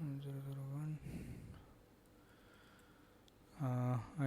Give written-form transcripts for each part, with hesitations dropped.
001।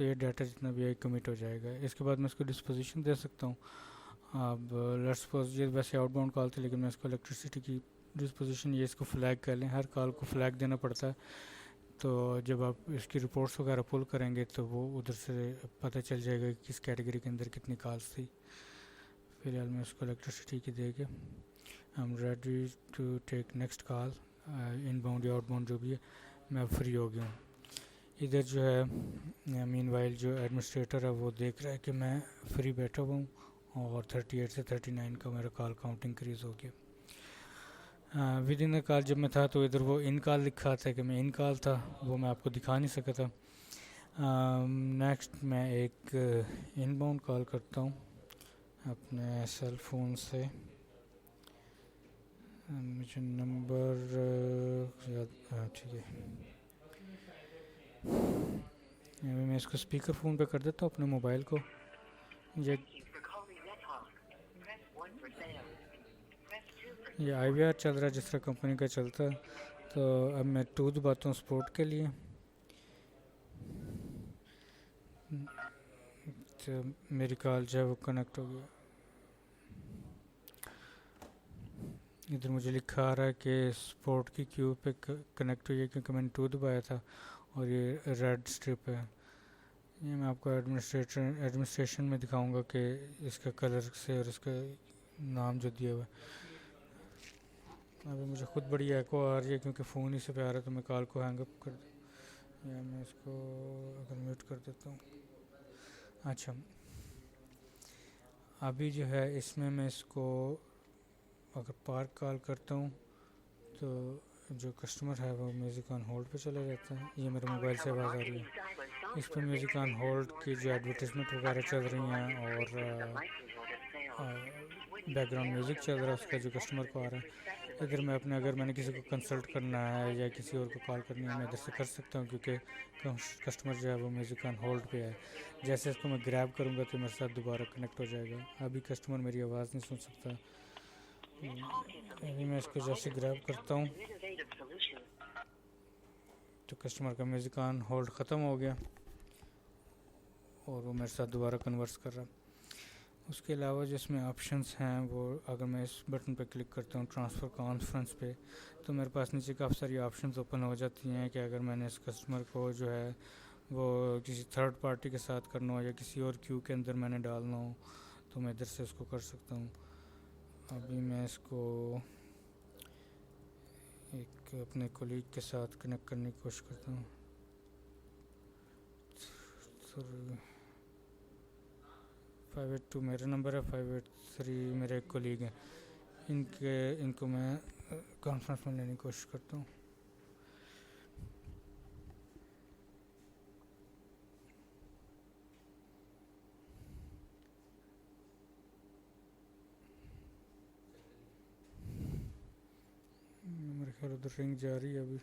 تو یہ ڈیٹا جتنا بھی ہے کمٹ ہو جائے گا. اس کے بعد میں اس کو ڈسپوزیشن دے سکتا ہوں. اب لیٹس سپوز یہ ویسے آؤٹ باؤنڈ کال تھی لیکن میں اس کو الیکٹریسٹی کی ڈسپوزیشن یہ اس کو فلیگ کر لیں. ہر کال کو فلیگ دینا پڑتا ہے, تو جب آپ اس کی رپورٹس وغیرہ پل کریں گے تو وہ ادھر سے پتہ چل جائے گا کہ کس کیٹیگری کے اندر کتنی کالس تھی. فی الحال میں اس کو الیکٹریسٹی کی دے کے I am ready to take next call. Inbound یا آؤٹ باؤنڈ جو بھی ہے میں اب فری ہو گیا ہوں. ادھر جو ہے مین وائل جو ایڈمنسٹریٹر ہے وہ دیکھ رہا ہے کہ میں فری بیٹھا ہوا ہوں اور 38 سے 39 کا میرا کال کاؤنٹ انکریز ہو گیا. ود ان کال جب میں تھا تو ادھر وہ ان کال لکھا تھا کہ میں ان کال تھا, وہ میں آپ کو دکھا نہیں سکا تھا. نیکسٹ میں ایک ان باؤنڈ کال کرتا ہوں اپنے سیل فون سے. مجھے نمبر یاد ٹھیک ہے, میں اس کو اسپیکر فون پہ کر دیتا ہوں اپنے موبائل کو. یہ آئی وی آر چل رہا ہے جس طرح کمپنی کا چلتا ہے. تو اب میں 2 دباتا ہوں سپورٹ کے لیے. تو میری کال جو ہے وہ کنیکٹ ہو گیا. ادھر مجھے لکھا آ رہا ہے کہ سپورٹ کی کیو پہ کنیکٹ ہوئی ہے کیونکہ میں نے 2 دبایا تھا اور یہ ریڈ اسٹرپ ہے. یہ میں آپ کو ایڈمنسٹریشن میں دکھاؤں گا کہ اس کا کلر سے اور اس کا نام جو دیا ہوا ہے. ابھی مجھے خود بڑی ایکو آ رہی ہے کیونکہ فون ہی سے پہ آ رہا ہے تو میں کال کو ہینگ اپ کر دوں یا میں اس کو اگر میوٹ کر دیتا ہوں. اچھا ابھی جو ہے اس میں اس کو اگر پارک کال کرتا ہوں تو جو کسٹمر ہے وہ میوزک آن ہولڈ پہ چلا جاتا ہے. یہ میرے موبائل سے آواز آ رہی ہے. اس پہ میوزک آن ہولڈ کی جو ایڈورٹیزمنٹ وغیرہ چل رہی ہیں اور بیک گراؤنڈ میوزک چل رہا ہے اس کا جو کسٹمر کو آ رہا ہے. ادھر میں اپنے اگر میں نے کسی کو کنسلٹ کرنا ہے یا کسی اور کو کال کرنی ہے میں ادھر سے کر سکتا ہوں کیونکہ کسٹمر جو ہے وہ میوزک آن ہولڈ پہ ہے. جیسے اس کو میں گریب کروں گا تو میرے ساتھ دوبارہ کنیکٹ ہو جائے گا. ابھی کسٹمر میری آواز نہیں سن سکتا. ابھی میں اس کو جیسے گریب کرتا ہوں تو کسٹمر کا میوزک آن ہولڈ ختم ہو گیا اور وہ میرے ساتھ دوبارہ کنورس کر رہا. اس کے علاوہ جو اس میں آپشنس ہیں وہ اگر میں اس بٹن پہ کلک کرتا ہوں ٹرانسفر کانفرنس پہ تو میرے پاس نیچے کافی ساری آپشنز اوپن ہو جاتی ہیں کہ اگر میں نے اس کسٹمر کو جو ہے وہ کسی تھرڈ پارٹی کے ساتھ کرنا ہو یا کسی اور کیو کے اندر میں نے ڈالنا ہو تو میں ادھر سے اس کو کر سکتا ہوں. ابھی میں اس کو ایک اپنے کولیگ کے ساتھ کنیکٹ کرنے کی کوشش کرتا ہوں. 582 میرا نمبر ہے, 583 میرے ایک کولیگ ہیں. ان کو میں کانفرنس میں لینے کی کوشش کرتا ہوں. میرے خیال ادھر رنگ جا رہی ہے ابھی.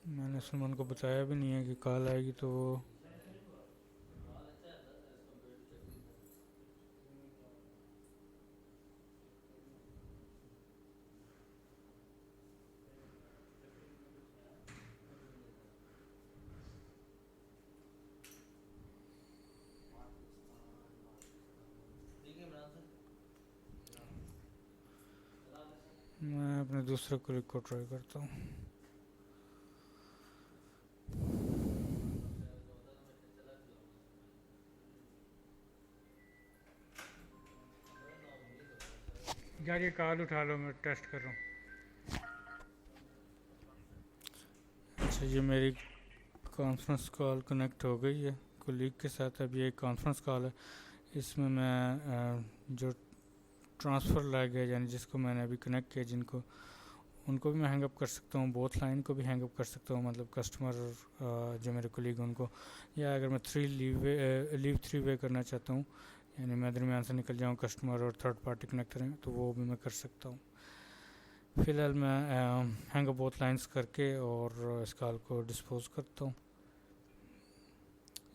میں نے سلمان کو بتایا بھی نہیں ہے کہ کال آئے گی تو وہ میں اپنے دوسرے کولیگ کو ٹرائی کرتا ہوں. یار یہ کال اٹھا لو میں ٹیسٹ کر رہا ہوں. اچھا یہ میری کانفرنس کال کنیکٹ ہو گئی ہے کولیگ کے ساتھ. اب یہ ایک کانفرنس کال ہے. اس میں جو ٹرانسفر لیگ ہے یعنی جس کو میں نے ابھی کنیکٹ کیا جن کو ان کو بھی میں ہینگ اپ کر سکتا ہوں. بوتھ لائن کو بھی ہینگ اپ کر سکتا ہوں مطلب کسٹمر جو میرے کولیگ ان کو, یا اگر میں لیو 3 وے کرنا چاہتا ہوں یعنی میں درمیان سے نکل جاؤں کسٹمر اور تھرڈ پارٹی کنیکٹ کریں تو وہ بھی میں کر سکتا ہوں. فی الحال میں ہینگ بوتھ لائنس کر کے اور اس کال کو ڈسپوز کرتا ہوں.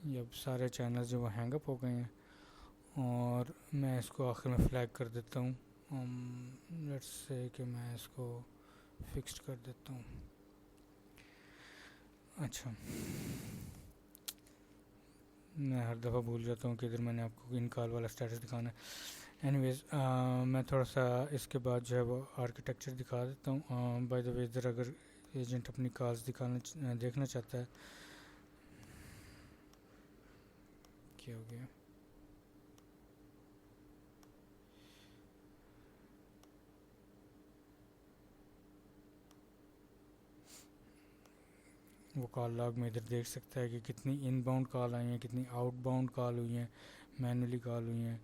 یہ اب سارے چینلز جو وہ ہینگ اپ ہو گئے ہیں اور میں اس کو آخر میں فلیگ کر دیتا ہوں. لیٹس سے کہ میں اس کو فکسڈ کر دیتا ہوں. اچھا میں ہر دفعہ بھول جاتا ہوں کہ ادھر میں نے آپ کو ان کال والا اسٹیٹس دکھانا ہے. اینی ویز میں تھوڑا سا اس کے بعد جو ہے وہ آرکیٹیکچر دکھا دیتا ہوں. بائی دا وے ادھر اگر ایجنٹ اپنی کالز دیکھنا چاہتا ہے. کیا ہو گیا؟ وہ کال لاگ میں ادھر دیکھ سکتا ہے کہ کتنی ان باؤنڈ کال آئی ہیں, کتنی آؤٹ باؤنڈ کال ہوئی ہیں, مینولی کال ہوئی ہیں,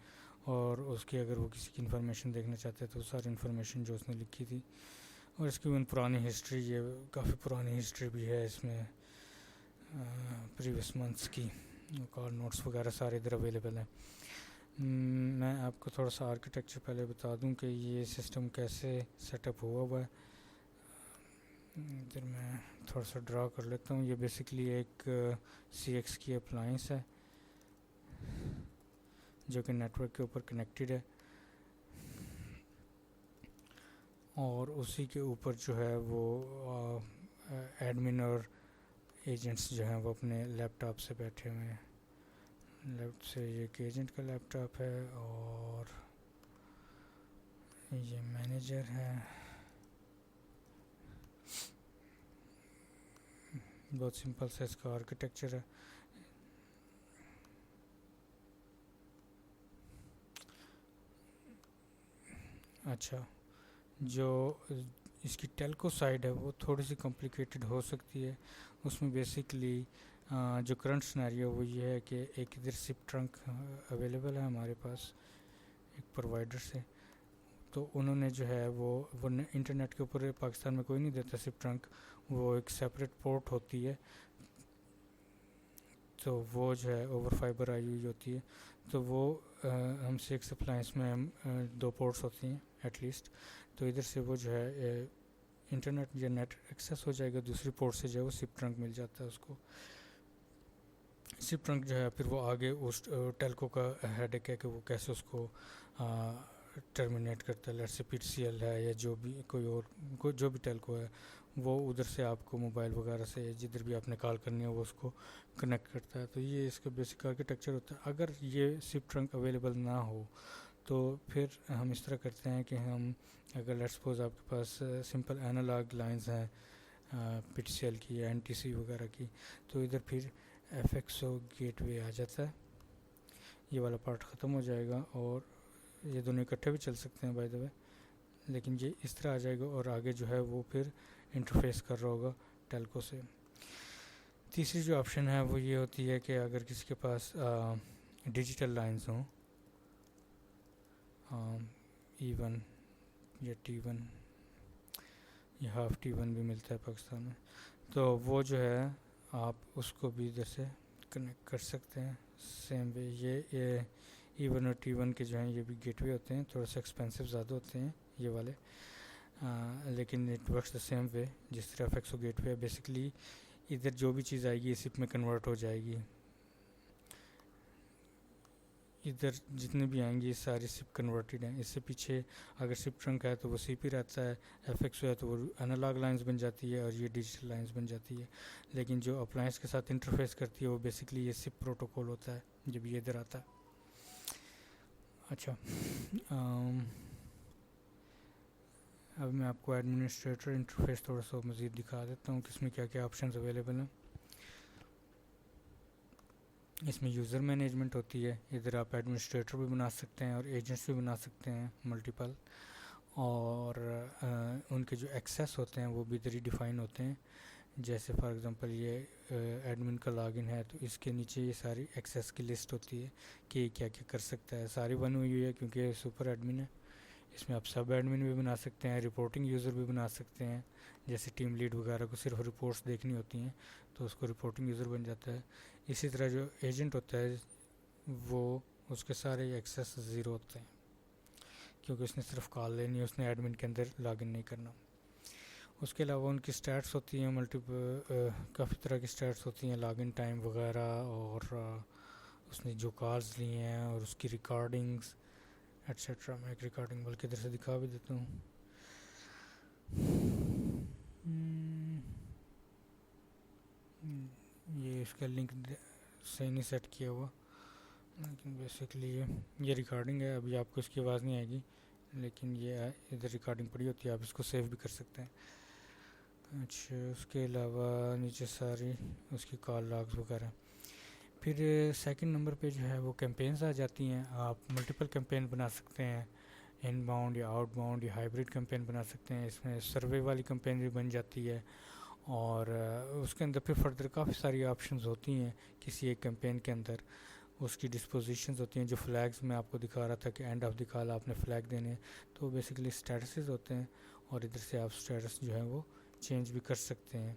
اور اس کی اگر وہ کسی کی انفارمیشن دیکھنا چاہتے ہیں تو ساری انفارمیشن جو اس نے لکھی تھی. اور اس کی پرانی ہسٹری, یہ کافی پرانی ہسٹری بھی ہے اس میں پریویس منتھس کی. کال نوٹس وغیرہ سارے ادھر اویلیبل ہیں. میں آپ کو تھوڑا سا آرکیٹیکچر پہلے بتا دوں کہ یہ سسٹم کیسے سیٹ اپ ہوا ہے. ادھر میں تھوڑا سا ڈرا کر لیتا ہوں. یہ بیسکلی ایک سی ایکس کی اپلائنس ہے جو کہ نیٹ ورک کے اوپر کنیکٹڈ ہے, اور اسی کے اوپر جو ہے وہ ایڈمن اور ایجنٹس جو ہیں وہ اپنے لیپ ٹاپ سے بیٹھے ہوئے ہیں. لیفٹ سے یہ ایک ایجنٹ کا لیپ ٹاپ ہے اور یہ مینیجر ہے. بہت سمپل سا اس کا آرکیٹیکچر ہے. اچھا, جو اس کی ٹیلکو سائڈ ہے وہ تھوڑی سی کمپلیکیٹڈ ہو سکتی ہے. اس میں بیسکلی جو کرنٹ سنیریو وہ یہ ہے کہ ایک ادھر سپ ٹرنک اویلیبل ہے ہمارے پاس ایک پرووائڈر سے. تو انہوں نے جو ہے وہ انٹرنیٹ کے اوپر پاکستان میں کوئی نہیں دیتا سپ ٹرنک, وہ ایک سیپریٹ پورٹ ہوتی ہے. تو وہ جو ہے اوور فائبر آئی ہوئی ہوتی ہے. تو وہ ہم سے ایک اپلائنس میں دو پورٹس ہوتی ہیں ایٹ لیسٹ. تو ادھر سے وہ جو ہے انٹرنیٹ یا نیٹ ایکسیس ہو جائے گا, دوسری پورٹ سے جو ہے وہ سپ ٹرنک مل جاتا ہے اس کو. سپ ٹرنک جو ہے پھر وہ آگے اس ٹیلکو کا ہیڈک ہے کہ وہ کیسے اس کو ٹرمینیٹ کرتا ہے. لیٹ سے پی ٹی سی ایل ہے یا جو بھی کوئی جو بھی ٹیلکو ہے, وہ ادھر سے آپ کو موبائل وغیرہ سے جدھر بھی آپ نے کال کرنی ہے وہ اس کو کنیکٹ کرتا ہے. تو یہ اس کا بیسک آرکیٹیکچر ہوتا ہے. اگر یہ سپ ٹرنک اویلیبل نہ ہو تو پھر ہم اس طرح کرتے ہیں کہ ہم اگر لیٹ سپوز آپ کے پاس سمپل اینالاگ لائنز ہیں پی ٹی سی ایل کی یا این ٹی سی وغیرہ کی, تو ادھر پھر ایف ایکس او گیٹ وے آ جاتا ہے. یہ والا پارٹ ختم ہو جائے گا اور یہ دونوں اکٹھے بھی چل سکتے ہیں بائی دا وے, لیکن یہ اس طرح آ جائے گا اور آگے جو ہے وہ پھر انٹرفیس کر رہا ہوگا ٹیلکو سے. تیسری جو آپشن ہے وہ یہ ہوتی ہے کہ اگر کسی کے پاس ڈیجیٹل لائنز ہوں, ای1 یا ٹی ون یا ہاف ٹی ون بھی ملتا ہے پاکستان میں, تو وہ جو ہے آپ اس کو بھی ادھر سے کنیکٹ کر سکتے ہیں سیم وے. یہ ای ون اور ٹی ون کے جو ہیں یہ بھی گیٹ وے ہوتے ہیں, تھوڑا سا ایکسپینسو زیادہ ہوتے ہیں یہ والے, لیکن it works the same way جس طرح ایف ایکس او گیٹ وے ہے. بیسکلی ادھر جو بھی چیز آئے گی سپ میں کنورٹ ہو جائے گی. ادھر جتنے بھی آئیں گے یہ ساری سپ کنورٹیڈ ہیں. اس سے پیچھے اگر سپ ٹرنک ہے تو وہ سی پی رہتا ہے, ایف ایکس او ہے تو وہ انالاگ لائنز بن جاتی ہے اور یہ ڈیجیٹل لائنز بن جاتی ہے. لیکن جو اپلائنس کے ساتھ انٹرفیس کرتی ہے وہ بیسکلی یہ سپ پروٹوکول ہوتا ہے جب یہ ادھر آتا ہے. اچھا, اب میں آپ کو ایڈمنسٹریٹر انٹرفیس تھوڑا سا مزید دکھا دیتا ہوں کہ اس میں کیا کیا آپشنز اویلیبل ہیں. اس میں یوزر مینجمنٹ ہوتی ہے. ادھر آپ ایڈمنسٹریٹر بھی بنا سکتے ہیں اور ایجنٹس بھی بنا سکتے ہیں ملٹیپل, اور ان کے جو ایکسیس ہوتے ہیں وہ بھی ادھر ہی ڈیفائن ہوتے ہیں. جیسے فار ایگزامپل یہ ایڈمن کا لاگ ان ہے تو اس کے نیچے یہ ساری ایکسیس کی لسٹ ہوتی ہے کہ یہ کیا کیا کر سکتا ہے. ساری بنی ہوئی ہے کیونکہ یہ سپر ایڈمن ہے. اس میں آپ سب ایڈمن بھی بنا سکتے ہیں, رپورٹنگ یوزر بھی بنا سکتے ہیں. جیسے ٹیم لیڈ وغیرہ کو صرف رپورٹس دیکھنی ہوتی ہیں تو اس کو رپورٹنگ یوزر بن جاتا ہے. اسی طرح جو ایجنٹ ہوتا ہے وہ اس کے سارے ایکسیس زیرو ہوتے ہیں کیونکہ اس نے صرف کال لینی ہے, اس نے ایڈمن کے اندر لاگ ان نہیں کرنا. اس کے علاوہ ان کی سٹیٹس ہوتی ہیں کافی طرح کی سٹیٹس ہوتی ہیں، لاگ ان ٹائم وغیرہ، اور اس نے جو کالز لی ہیں اور اس کی ریکارڈنگز ایٹسیٹرا. میں ایک ریکارڈنگ بلکہ ادھر سے دکھا بھی دیتا ہوں. یہ اس کا لنک صحیح نہیں سیٹ کیا ہوا، لیکن بیسکلی یہ ریکارڈنگ ہے. ابھی آپ کو اس کی آواز نہیں آئے گی، لیکن یہ ادھر ریکارڈنگ پڑی ہوتی ہے، آپ اس کو سیو بھی کر سکتے ہیں. اچھا، اس کے علاوہ نیچے ساری اس کی کال لاگز وغیرہ. پھر سیکنڈ نمبر پہ جو ہے وہ کیمپینز آ جاتی ہیں. آپ ملٹیپل کیمپین بنا سکتے ہیں، ان باؤنڈ یا آؤٹ باؤنڈ یا ہائیبریڈ کیمپین بنا سکتے ہیں. اس میں سروے والی کیمپین بھی بن جاتی ہے، اور اس کے اندر پھر فردر کافی ساری آپشنز ہوتی ہیں کسی ایک کیمپین کے اندر. اس کی ڈسپوزیشنز ہوتی ہیں، جو فلیگز میں آپ کو دکھا رہا تھا کہ اینڈ آف دی کال آپ نے فلیگ دینے ہیں، تو بیسیکلی سٹیٹسز ہوتے ہیں، اور ادھر سے آپ سٹیٹس جو ہے وہ چینج بھی کر سکتے ہیں.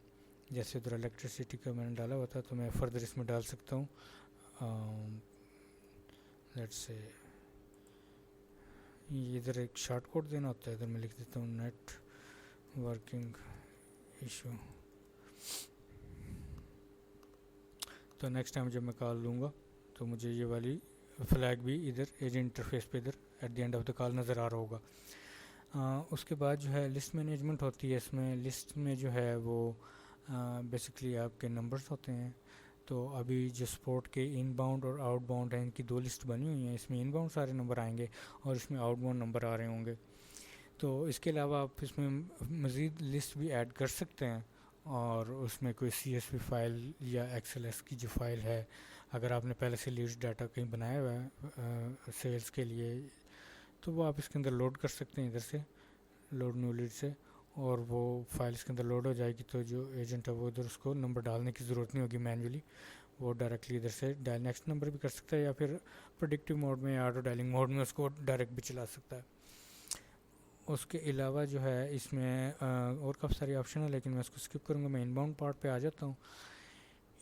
جیسے ادھر الیکٹریسٹی کا میں نے ڈالا ہوا تھا، تو میں فردر اس میں ڈال سکتا ہوں. لیٹس سے یہ ادھر ایک شارٹ کوڈ دینا ہوتا ہے، ادھر میں لکھ دیتا ہوں نیٹ ورکنگ ایشو. تو نیکسٹ ٹائم جب میں کال لوں گا تو مجھے یہ والی فلیگ بھی ادھر ایجنٹ انٹرفیس پہ ادھر at the end of the call نظر آ رہا ہوگا. اس کے بعد جو ہے لسٹ مینجمنٹ ہوتی ہے. اس میں لسٹ میں جو ہے وہ بیسکلی آپ کے نمبرز ہوتے ہیں. تو ابھی جو سپورٹ کے ان باؤنڈ اور آؤٹ باؤنڈ ہیں، ان کی 2 لسٹ بنی ہوئی ہیں. اس میں ان باؤنڈ سارے نمبر آئیں گے اور اس میں آؤٹ باؤنڈ نمبر آ رہے ہوں گے. تو اس کے علاوہ آپ اس میں مزید لسٹ بھی ایڈ کر سکتے ہیں، اور اس میں کوئی سی ایس وی فائل یا ایکس ایل ایس کی جو فائل ہے، اگر آپ نے پہلے سے لیڈز ڈاٹا کہیں بنایا ہوا ہے سیلز کے لیے، تو وہ آپ اس کے اندر لوڈ کر سکتے ہیں ادھر سے، لوڈ نیو لیڈ سے، اور وہ فائل اس کے اندر لوڈ ہو جائے گی. تو جو ایجنٹ ہے وہ ادھر اس کو نمبر ڈالنے کی ضرورت نہیں ہوگی مینولی، وہ ڈائریکٹلی ادھر سے ڈائل نیکسٹ نمبر بھی کر سکتا ہے، یا پھر پریڈکٹیو موڈ میں یا آٹو ڈائلنگ موڈ میں اس کو ڈائریکٹ بھی چلا سکتا ہے. اس کے علاوہ جو ہے اس میں اور کافی ساری آپشن ہے، لیکن میں اس کو اسکپ کروں گا. میں ان باؤنڈ پارٹ پہ آ جاتا ہوں.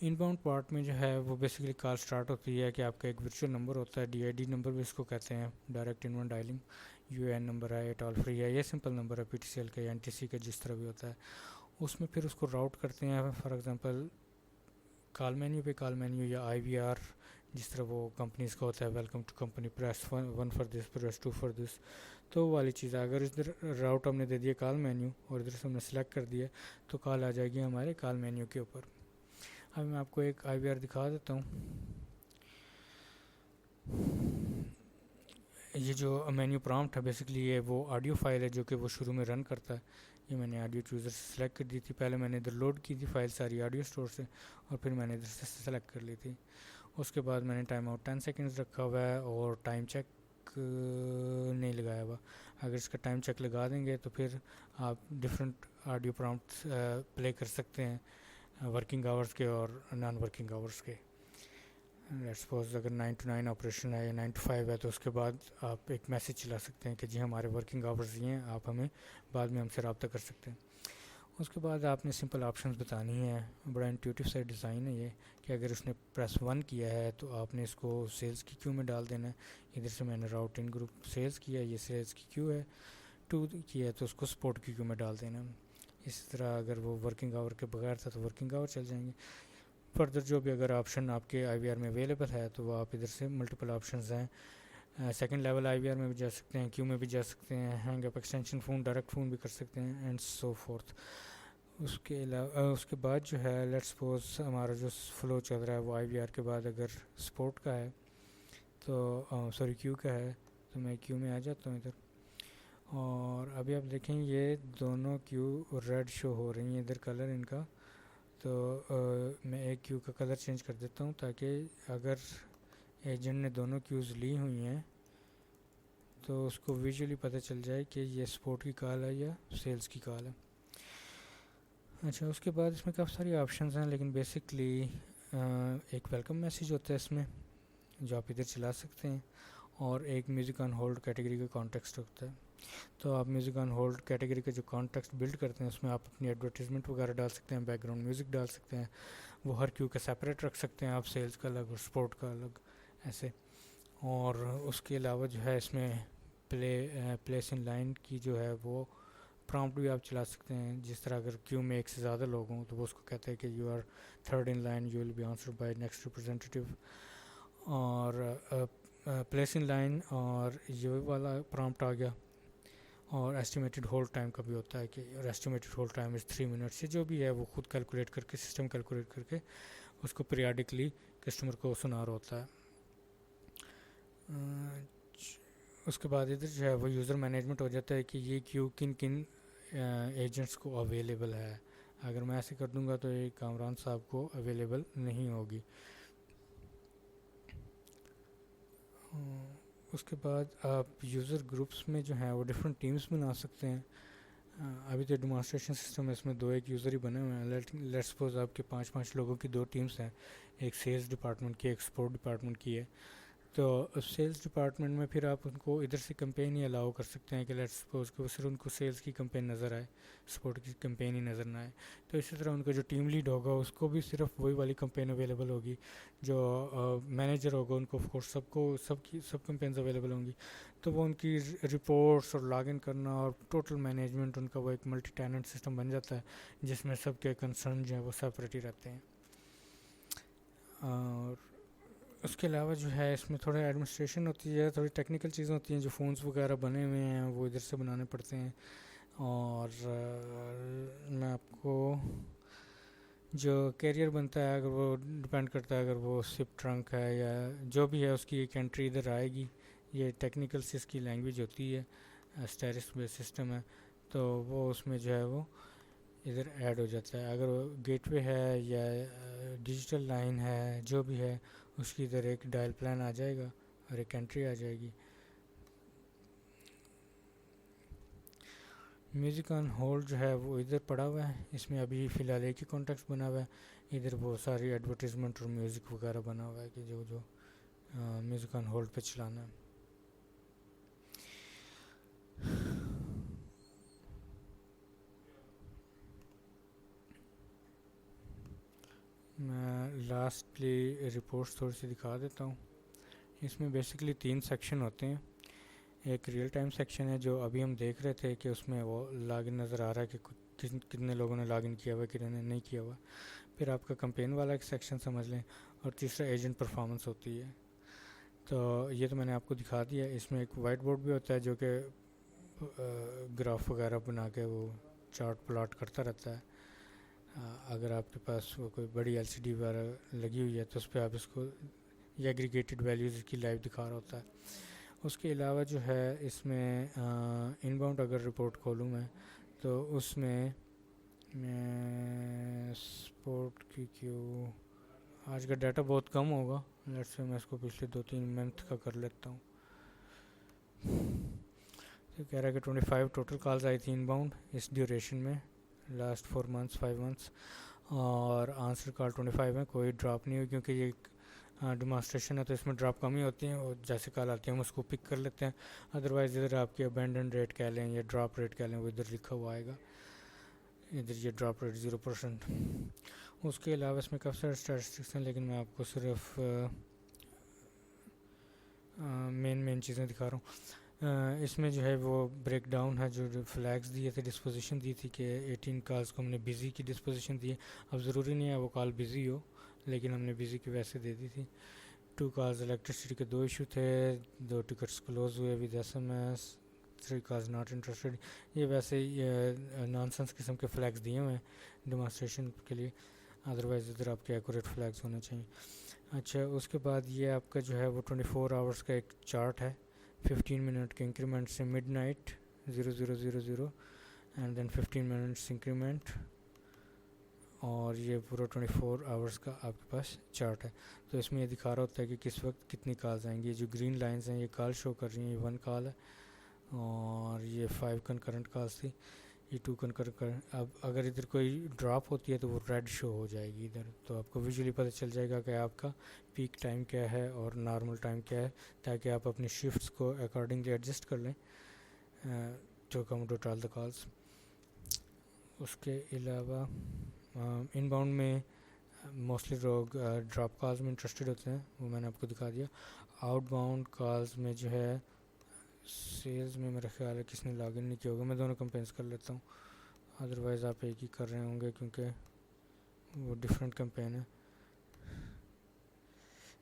ان باؤنڈ پارٹ میں جو ہے وہ بیسیکلی کال سٹارٹ ہوتی ہے کہ آپ کا ایک ورچوئل نمبر ہوتا ہے، ڈی آئی ڈی نمبر بھی اس کو کہتے ہیں، ڈائریکٹ ان ون dialing. U A N number ہے، ٹول فری ہے، یہ سمپل نمبر ہے پی ٹی سی ایل کا یا این ٹی سی کا، جس طرح بھی ہوتا ہے. اس میں پھر اس کو راؤٹ کرتے ہیں. فار ایگزامپل کال مینیو پہ کال مینیو یا آئی وی آر، جس طرح وہ کمپنیز کا ہوتا ہے، welcome to company, press 1 for this, press 2 for this, تو وہ والی چیز ہے. اگر ادھر راؤٹ ہم نے دے دیا کال مینیو اور ادھر سے ہم نے سلیکٹ کر دیا، تو کال آ جائے گی ہمارے کال مینیو کے اوپر. اب میں آپ کو ایک آئی وی آر دکھا دیتا ہوں. یہ جو مینیو پرامپٹ ہے بیسکلی یہ وہ آڈیو فائل ہے جو کہ وہ شروع میں رن کرتا ہے. یہ میں نے آڈیو چوزر سے سلیکٹ کر دی تھی. پہلے میں نے ادھر لوڈ کی تھی فائل ساری آڈیو اسٹور سے، اور پھر میں نے ادھر سے سلیکٹ کر لی تھی. اس کے بعد میں نے ٹائم آؤٹ 10 سیکنڈز رکھا ہوا ہے، اور ٹائم چیک نہیں لگایا ہوا. اگر اس کا ٹائم چیک لگا دیں گے تو پھر آپ ڈفرینٹ آڈیو پرامپٹس پلے کر سکتے ہیں، ورکنگ آورس کے اور نان ورکنگ آورس کے. لیٹس سپوز اگر 9 to 9 آپریشن ہے یا 9 to 5 ہے، تو اس کے بعد آپ ایک میسیج چلا سکتے ہیں کہ جی ہمارے ورکنگ آورز یہ ہیں، آپ ہمیں بعد میں ہم سے رابطہ کر سکتے ہیں. اس کے بعد آپ نے سمپل آپشنز بتانی ہیں. بڑا انٹیوٹیو سا ڈیزائن ہے یہ، کہ اگر اس نے پریس 1 کیا ہے تو آپ نے اس کو سیلز کی کیو میں ڈال دینا ہے. ادھر سے میں نے راؤٹ ان گروپ سیلز کیا ہے، یہ سیلز کی کیو ہے. 2 کیا ہے تو اس کو سپورٹ کی کیو میں ڈال دینا ہے. اس طرح اگر وہ ورکنگ آور کے بغیر تھا تو ورکنگ آور چل جائیں گے. فردر جو بھی اگر آپشن آپ کے آئی وی آر میں اویلیبل ہے تو وہ آپ ادھر سے ملٹیپل آپشنز ہیں. Second level I V R میں بھی جا سکتے ہیں، کیو میں بھی جا سکتے ہیں، hang up extension phone, direct phone بھی کر سکتے ہیں، اینڈ سو فورتھ. اس کے علاوہ اس کے بعد جو ہے لیٹ سپوز ہمارا جو فلو چل رہا ہے وہ آئی وی آر کے بعد اگر سپورٹ کا ہے تو سوری کیو کا ہے، تو میں کیو میں آ جاتا ہوں ادھر. اور ابھی آپ دیکھیں یہ دونوں کیو ریڈ شو ہو رہی ہیں ادھر کلر ان کا. تو میں ایک کیو کا کلر چینج کر دیتا ہوں تاکہ اگر ایجنٹ نے دونوں کیوز لی ہوئی ہیں تو اس کو ویژولی پتہ چل جائے کہ یہ سپورٹ کی کال ہے یا سیلز کی کال ہے. اچھا، اس کے بعد اس میں کافی ساری آپشنز ہیں، لیکن بیسکلی ایک ویلکم میسیج ہوتا ہے اس میں جو آپ ادھر چلا سکتے ہیں، اور ایک میوزک آن ہولڈ کیٹیگری کا کانٹیکسٹ ہوتا ہے. تو آپ میوزک آن ہولڈ کیٹیگری کا جو کانٹیکسٹ بلڈ کرتے ہیں اس میں آپ اپنی ایڈورٹیزمنٹ وغیرہ ڈال سکتے ہیں، بیک گراؤنڈ میوزک ڈال سکتے ہیں. وہ ہر کیو کا سیپریٹ رکھ سکتے ہیں آپ، سیلز کا الگ اور سپورٹ کا الگ ایسے. اور اس کے علاوہ جو ہے اس میں پلیس ان لائن کی جو ہے وہ پرامپٹ بھی آپ چلا سکتے ہیں. جس طرح اگر کیو میں ایک سے زیادہ لوگ ہوں تو وہ اس کو کہتا ہے کہ you are third in line, you will be answered by next representative. اور پلیس ان لائن اور یہ والا پرامپٹ آ گیا. اور ایسٹیمیٹڈ ہولڈ ٹائم کا بھی ہوتا ہے کہ estimated hold time is 3 minutes. جو بھی ہے وہ خود کیلکولیٹ کر کے, سسٹم کیلکولیٹ کر کے اس کو پیریاڈکلی کسٹمر کو سنا رہا ہوتا ہے. اس کے بعد ادھر جو ہے وہ یوزر مینجمنٹ ہو جاتا ہے کہ یہ کیو کن کن ایجنٹس کو اویلیبل ہے. اگر میں ایسے کر دوں گا تو یہ کامران صاحب کو اویلیبل نہیں ہوگی. اس کے بعد آپ یوزر گروپس میں جو ہیں وہ ڈفرینٹ ٹیمز بنا سکتے ہیں. ابھی تو ڈیمانسٹریشن سسٹم ہے, اس میں 2 یوزر ہی بنے ہوئے ہیں. لیٹ سپوز آپ کے 5 لوگوں کی 2 ٹیمز ہیں, ایک سیلز ڈپارٹمنٹ کی, ایک سپورٹ ڈپارٹمنٹ کی ہے. تو سیلز ڈپارٹمنٹ میں پھر آپ ان کو ادھر سے کمپین ہی الاؤ کر سکتے ہیں کہ لیٹ سپوز کہ صرف ان کو سیلز کی کمپین نظر آئے, سپورٹ کی کمپین ہی نظر نہ آئے. تو اسی طرح ان کا جو ٹیم لیڈ ہوگا اس کو بھی صرف وہی والی کمپین اویلیبل ہوگی. جو مینیجر ہوگا ان کو of course sub campaigns available ہوں گی. تو وہ ان کی رپورٹس اور لاگ ان کرنا اور ٹوٹل مینجمنٹ ان کا وہ ایک ملٹی ٹیننٹ سسٹم بن جاتا ہے جس میں سب کے کنسرن جو ہیں وہ سیپریٹ ہی رہتے ہیں. اور اس کے علاوہ جو ہے اس میں تھوڑا ایڈمنسٹریشن ہوتی ہے, تھوڑی ٹیکنیکل چیزیں ہوتی ہیں. جو فونز وغیرہ بنے ہوئے ہیں وہ ادھر سے بنانے پڑتے ہیں. اور میں آپ کو جو کیریئر بنتا ہے اگر وہ ڈپینڈ کرتا ہے, اگر وہ سپ ٹرنک ہے یا جو بھی ہے اس کی ایک انٹری ادھر آئے گی. یہ ٹیکنیکل سے اس کی لینگویج ہوتی ہے, اسٹیرس بیس سسٹم ہے, تو وہ اس میں جو ہے وہ ادھر ایڈ ہو جاتا ہے. اگر وہ گیٹ وے ہے یا ڈیجیٹل لائن ہے جو بھی ہے اس کی ادھر ایک ڈائل پلان آ جائے گا اور ایک انٹری آ جائے گی. میوزک آن ہولڈ جو ہے وہ ادھر پڑا ہوا ہے. اس میں ابھی فی الحال ایک ہی کانٹیکٹ بنا ہوا ہے. ادھر وہ ساری ایڈورٹیزمنٹ اور میوزک وغیرہ بنا ہوا ہے کہ جو میوزک آن ہولڈ پہ چلانا ہے. میں لاسٹلی رپورٹس تھوڑی سی دکھا دیتا ہوں. اس میں بیسکلی 3 سیکشن ہوتے ہیں. ایک ریئل ٹائم سیکشن ہے جو ابھی ہم دیکھ رہے تھے کہ اس میں وہ لاگ ان نظر آ رہا ہے کہ کتنے لوگوں نے لاگ ان کیا ہوا ہے, کتنے نے نہیں کیا ہوا. پھر آپ کا کمپین والا ایک سیکشن سمجھ لیں, اور تیسرا ایجنٹ پرفارمنس ہوتی ہے. تو یہ تو میں نے آپ کو دکھا دیا. اس میں ایک وائٹ بورڈ بھی ہوتا ہے جو کہ گراف وغیرہ بنا کے وہ چارٹ پلاٹ کرتا رہتا ہے. اگر آپ کے پاس وہ کوئی بڑی ایل سی ڈی وغیرہ لگی ہوئی ہے تو اس پہ آپ اس کو یہ ایگریگیٹڈ ویلیوز کی لائیو دکھا رہا ہوتا ہے. اس کے علاوہ جو ہے اس میں ان باؤنڈ اگر رپورٹ کھولوں میں تو اس میں سپورٹ کی کیو آج کا ڈیٹا بہت کم ہوگا. لیٹس سے میں اس کو پچھلے 2-3 منتھ کا کر لیتا ہوں. تو کہہ رہا ہے کہ 25 ٹوٹل کالز آئی تھی ان باؤنڈ اس ڈیوریشن میں لاسٹ 4 months 5 months, اور آنسر کال 25 ہے. کوئی ڈراپ نہیں ہوئی کیونکہ یہ ڈیمانسٹریشن ہے تو اس میں ڈراپ کم ہی ہوتی ہیں, اور جیسے کال آتی ہیں ہم اس کو پک کر لیتے ہیں. ادروائز ادھر آپ کی ابینڈن ریٹ کہہ لیں یا ڈراپ ریٹ کہہ لیں وہ ادھر لکھا ہوا آئے گا. ادھر یہ ڈراپ ریٹ 0%. اس کے علاوہ اس میں کافی سارے اسٹیٹسٹکس ہیں لیکن میں آپ کو صرف مین چیزیں دکھا رہا ہوں. اس میں جو ہے وہ بریک ڈاؤن ہے جو فلیگز دیے تھے, ڈسپوزیشن دی تھی کہ 18 کالز کو ہم نے بزی کی ڈسپوزیشن دی ہے. اب ضروری نہیں ہے وہ کال بزی ہو, لیکن ہم نے بزی کی ویسے دے دی تھی. 2 کالز الیکٹریسٹی کے 2 ایشو تھے, 2 ٹکٹس کلوز ہوئے with S M S, 3 calls not interested. یہ ویسے نان سنس قسم کے فلیگز دیے ہوئے ہیں ڈیمانسٹریشن کے لیے, ادروائز ادھر آپ کے ایکوریٹ فلیگز ہونے چاہیے. اچھا, اس کے بعد یہ آپ کا جو ہے وہ 24 آورس کا ایک چارٹ ہے 15 منٹ کے انکریمنٹ سے midnight 0000 and then 15 minutes increment, اور یہ پورا 24 آورس کا آپ کے پاس چارٹ ہے. تو اس میں یہ دکھا رہا ہوتا ہے کہ کس وقت کتنی کالز آئیں گی. جو گرین لائنز ہیں یہ کال شو کر رہی ہیں, یہ 1 کال ہے, اور یہ 5 کنکرنٹ کالز تھی, یہ 2 کنکرنٹ. اب اگر ادھر کوئی ڈراپ ہوتی ہے تو وہ ریڈ شو ہو جائے گی ادھر, تو آپ کو ویژولی پتہ چل جائے گا کہ آپ کا پیک ٹائم کیا ہے اور نارمل ٹائم کیا ہے, تاکہ آپ اپنی شفٹس کو اکارڈنگلی ایڈجسٹ کر لیں to accommodate all the calls. اس کے علاوہ ان باؤنڈ میں موسٹلی لوگ ڈراپ کالز میں انٹرسٹڈ ہوتے ہیں, وہ میں نے آپ کو دکھا دیا. آؤٹ باؤنڈ کالز میں جو ہے سیلز میں میرا خیال ہے کس نے لاگ ان نہیں کیا ہوگا. میں دونوں کمپینس کر لیتا ہوں, ادروائز آپ ایک ہی کر رہے ہوں گے کیونکہ وہ ڈفرینٹ کمپین ہے.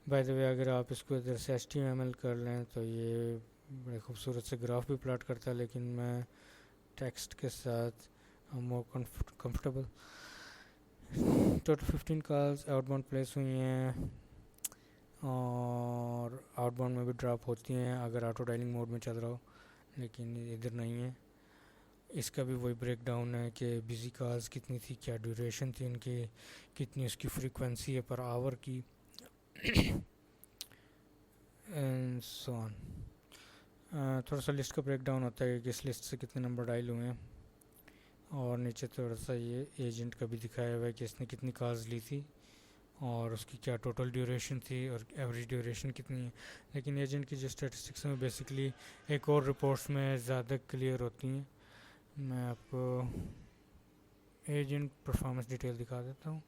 بائی دا وے اگر آپ اس کو ادھر سے HTML کر لیں تو یہ بڑے خوبصورت سے گراف بھی پلاٹ کرتا ہے, لیکن میں ٹیکسٹ کے ساتھ more comfortable. Total 15 calls out bound place ہوئی ہیں اور آؤٹ باؤنڈ میں بھی ڈراپ ہوتی ہیں اگر آٹو ڈائلنگ موڈ میں چل رہا ہو, لیکن ادھر نہیں ہے. اس کا بھی وہی بریک ڈاؤن ہے کہ بزی کالز کتنی تھی, کیا ڈیوریشن تھی ان کی, کتنی اس کی فریکوینسی ہے پر آور کی, اینڈ سو آن. تھوڑا سا لسٹ کا بریک ڈاؤن ہوتا ہے کہ اس لسٹ سے کتنے نمبر ڈائل ہوئے ہیں, اور نیچے تھوڑا سا یہ ایجنٹ کا بھی دکھایا ہوا ہے کہ اس نے کتنی کالز لی تھی اور اس کی کیا ٹوٹل ڈیوریشن تھی اور ایوریج ڈیوریشن کتنی ہے. لیکن ایجنٹ کی جو اسٹیٹسٹکس ہیں بیسکلی ایک اور رپورٹس میں زیادہ کلیئر ہوتی ہیں. میں آپ کو ایجنٹ پرفارمنس ڈیٹیل دکھا دیتا ہوں.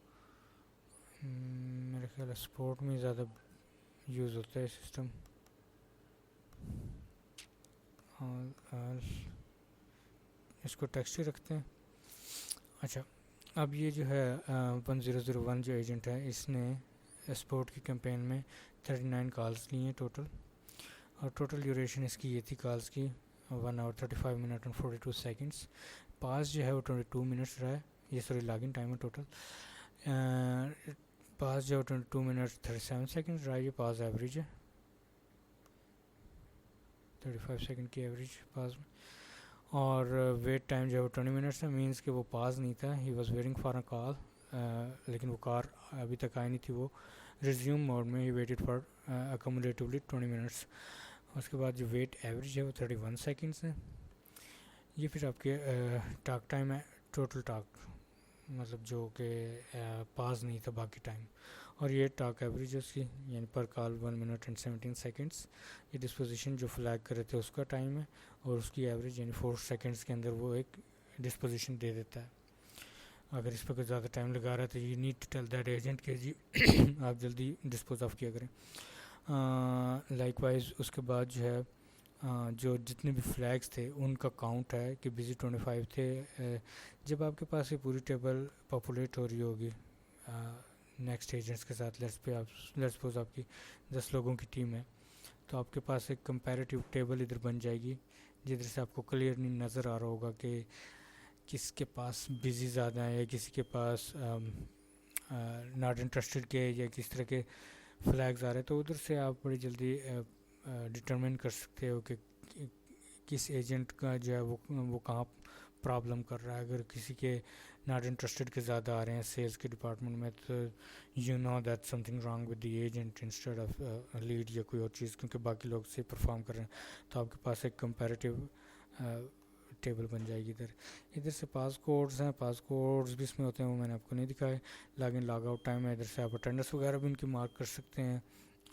میرے خیال ہے سپورٹ میں زیادہ یوز ہوتا ہے سسٹم. اس کو ٹیکسٹ ہی رکھتے ہیں. اچھا, اب یہ جو ہے 1001 جو ایجنٹ ہے اس نے سپورٹ کی کیمپین میں 39 کالز لی ہیں ٹوٹل, اور ٹوٹل ڈیوریشن اس کی یہ تھی کالز کی 1 hour 35 minutes and 42 seconds. پاس جو ہے وہ 22 منٹس رہا ہے, یہ سوری لاگ ان ٹائم ہے ٹوٹل. پاس جو ہے 22 منٹس 37 سیکنڈ رہا ہے, یہ پاس ایوریج ہے 35 سیکنڈ کی ایوریج پاس میں. اور ویٹ ٹائم جو ہے وہ 20 منٹس ہے, مینس کہ وہ پاس نہیں تھا, he was wearing for a call, لیکن وہ کار ابھی تک آئی نہیں تھی, وہ ریزیوم موڈ میں ہی ویٹڈ فار اکمولیٹیولی 20 منٹس. اس کے بعد جو ویٹ ایوریج ہے وہ 31 سیکنڈس ہے. یہ پھر آپ کے ٹاک ٹائم ہے, ٹوٹل ٹاک مطلب جو کہ پاس نہیں تھا باقی ٹائم, اور یہ ٹاک ایوریج ہے اس کی, یعنی پر کال 1 minute and 17 seconds. یہ ڈسپوزیشن جو فلیگ کرے تھے اس کا ٹائم ہے, اور اس کی ایوریج یعنی 4 سیکنڈس کے اندر وہ ایک ڈسپوزیشن دے دیتا ہے. اگر اس پہ کوئی زیادہ ٹائم لگا رہا ہے تو you need to tell that agent کہ جی آپ جلدی ڈسپوز آف کیا کریں. لائک وائز اس کے بعد جو ہے جو جتنے بھی فلیگز تھے ان کا کاؤنٹ ہے کہ بزی 25 تھے. جب آپ کے پاس یہ پوری ٹیبل پاپولیٹ ہو رہی ہوگی نیکسٹ ایجنٹس کے ساتھ, لیٹس سپوز آپ کی 10 لوگوں کی ٹیم ہے, تو آپ کے پاس ایک کمپیریٹیو ٹیبل ادھر بن جائے گی جدھر سے آپ کو کلیئرلی نظر آ رہا ہوگا کہ کس کے پاس بزی زیادہ ہے یا کسی کے پاس ناٹ انٹرسٹڈ کے یا کس طرح کے فلیگز آ رہے ہیں. تو ادھر سے آپ بڑی جلدی ڈٹرمن کر سکتے ہو کہ کس ایجنٹ کا جو ہے وہ کہاں پرابلم کر رہا ہے. اگر کسی کے ناٹ انٹرسٹڈ کے زیادہ آ رہے ہیں سیلز کے ڈپارٹمنٹ میں, تو you know that something wrong with the agent instead of lead یا کوئی اور چیز, کیونکہ باقی لوگ سے پرفارم کر رہے ہیں. تو آپ کے پاس ایک کمپیریٹیو ٹیبل بن جائے گی. ادھر سے پاس کوڈز ہیں, پاس کوڈز بھی اس میں ہوتے ہیں, وہ میں نے آپ کو نہیں دکھائے. Log in log out time ہے, ادھر سے آپ اٹینڈنس وغیرہ بھی ان کی مارک کر سکتے ہیں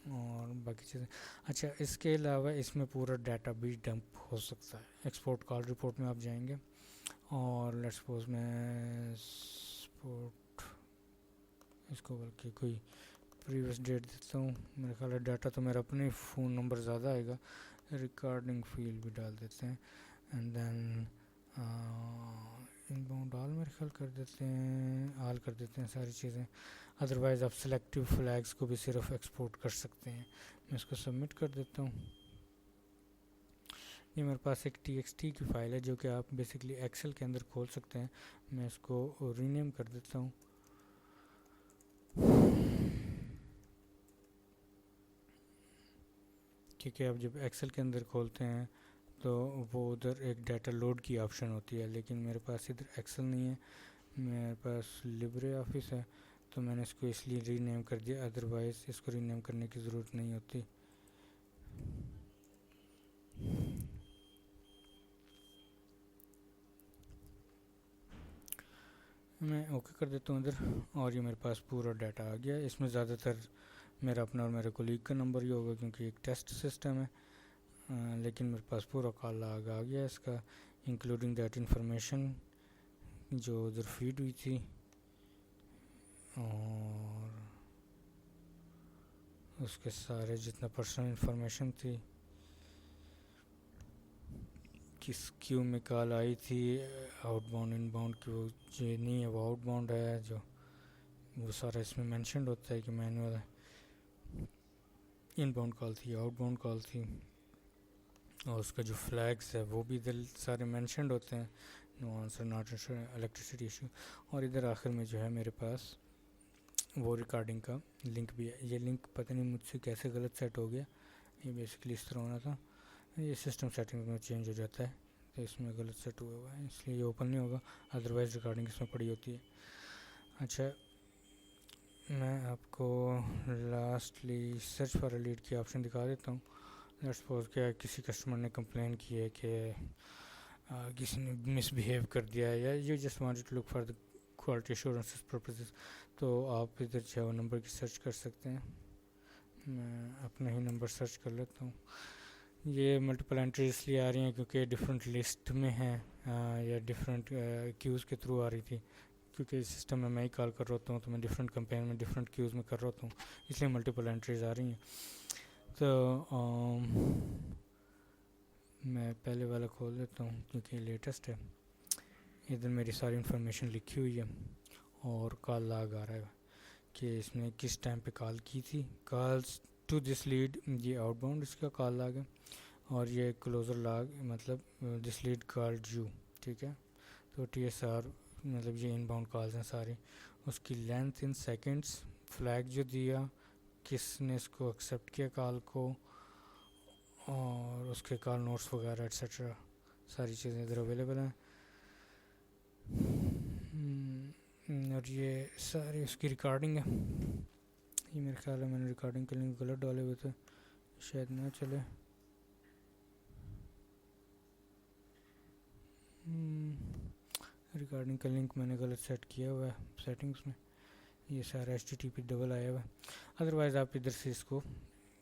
اور باقی چیزیں. اچھا, اس کے علاوہ اس میں پورا ڈیٹا بھی ڈمپ ہو سکتا ہے. ایکسپورٹ کال رپورٹ میں آپ جائیں گے اور لیٹ سپوز میں سپورٹ اس کو بلکہ کوئی پریویس ڈیٹ دیتا ہوں. میرے خیال ہے ڈیٹا تو میرا اپنے فون نمبر زیادہ آئے گا. ریکارڈنگ فیلڈ بھی ڈال دیتے ہیں, اینڈ دین ان باؤنڈ آل میرے خیال کر دیتے ہیں, آل کر دیتے ہیں ساری چیزیں. ادروائز آپ سلیکٹیو فلیگز کو بھی صرف ایکسپورٹ کر سکتے ہیں. میں اس کو سبمٹ کر دیتا ہوں. یہ میرے پاس ایک TXT کی فائل ہے جو کہ آپ بیسکلی ایکسل کے اندر کھول سکتے ہیں. میں اس کو رینیم کر دیتا ہوں. کیونکہ آپ جب ایکسل کے اندر کھولتے ہیں تو وہ ادھر ایک ڈیٹا لوڈ کی آپشن ہوتی ہے, لیکن میرے پاس ادھر ایکسل نہیں ہے, میرے پاس لبرے آفس ہے. تو میں نے اس کو اس لیے ری نیم کر دیا, ادروائز اس کو ری نیم کرنے کی ضرورت نہیں ہوتی. میں اوکے کر دیتا ہوں ادھر, اور یہ میرے پاس پورا ڈیٹا آ گیا. اس میں زیادہ تر میرا اپنا اور میرے کولیگ کا نمبر ہی ہوگا کیونکہ ایک ٹیسٹ سسٹم ہے, لیکن میرے پاس پورا کال لاگ آ گیا اس کا, انکلوڈنگ دیٹ انفارمیشن جو ادھر فیڈ ہوئی تھی, اور اس کے سارے جتنا پرسنل انفارمیشن تھی. کس کیو میں کال آئی تھی آؤٹ باؤنڈ ان باؤنڈ کی، وہ جو نہیں ہے وہ آؤٹ باؤنڈ ہے، جو وہ سارا اس میں مینشنڈ ہوتا ہے کہ مینوئل ان باؤنڈ کال تھی، آؤٹ باؤنڈ کال تھی، اور اس کا جو فلیگس ہے وہ بھی ادھر سارے مینشنڈ ہوتے ہیں، نو آنسر ناٹ الیکٹریسٹی ایشو. اور ادھر آخر میں جو ہے میرے پاس وہ ریکارڈنگ کا لنک بھی ہے. یہ لنک پتہ نہیں مجھ سے کیسے غلط سیٹ ہو گیا، یہ بیسکلی اس طرح ہونا تھا، یہ سسٹم سیٹنگ میں چینج ہو جاتا ہے تو اس میں غلط سیٹ ہوا ہوا ہے، اس لیے یہ اوپن نہیں ہوگا، ادروائز ریکارڈنگ اس میں پڑی ہوتی ہے. اچھا میں آپ کو lastly search for a lead کی آپشن دکھا دیتا ہوں. لیٹس سپوز کہ کسی کسٹمر نے کمپلین کی ہے کہ کسی نے مس بیہیو کر دیا ہے، یا you just want to look for the quality assurance purposes, تو آپ ادھر جو ہے وہ نمبر کی سرچ کر سکتے ہیں. میں اپنا ہی نمبر سرچ کر لیتا ہوں. یہ ملٹیپل انٹری اس لیے آ رہی ہیں کیونکہ ڈفرینٹ لسٹ میں ہیں یا ڈفرینٹ کیوز کے تھرو آ رہی تھی، کیونکہ اس سسٹم میں ہی کال کر رہا ہوتا ہوں تو میں ڈفرینٹ کمپین میں ڈفرینٹ کیوز میں کر رہا ہوتا ہوں، اس لیے ملٹیپل انٹریز آ رہی ہیں. تو میں پہلے والا کھول دیتا ہوں کیونکہ یہ لیٹسٹ ہے. ادھر میری ساری انفارمیشن لکھی ہوئی ہے اور کال لاگ آ رہا ہے کہ اس نے کس ٹائم پہ کال کی تھی. کالز ٹو دس لیڈ، یہ آؤٹ باؤنڈ اس کا کال لاگ ہے، اور یہ کلوزر لاگ مطلب دس لیڈ کالڈ یو، ٹھیک ہے. تو ٹی ایس آر مطلب یہ ان باؤنڈ کالز ہیں ساری. اس کی لینتھ ان سیکنڈس، فلیگ جو دیا، کس نے اس کو ایکسیپٹ کیا کال کو، اور اس کے کال نوٹس وغیرہ ایٹسیٹرا ساری چیزیں ادھر اویلیبل ہیں. اور یہ ساری اس کی ریکارڈنگ ہے. یہ میرے خیال ہے میں نے ریکارڈنگ کے لنک غلط ڈالے ہوئے تھے، شاید نہ چلے. ریکارڈنگ کا لنک میں نے غلط سیٹ کیا ہوا ہے سیٹنگس میں، یہ سارا H T T P double آیا ہوا ہے. ادروائز آپ ادھر سے اس کو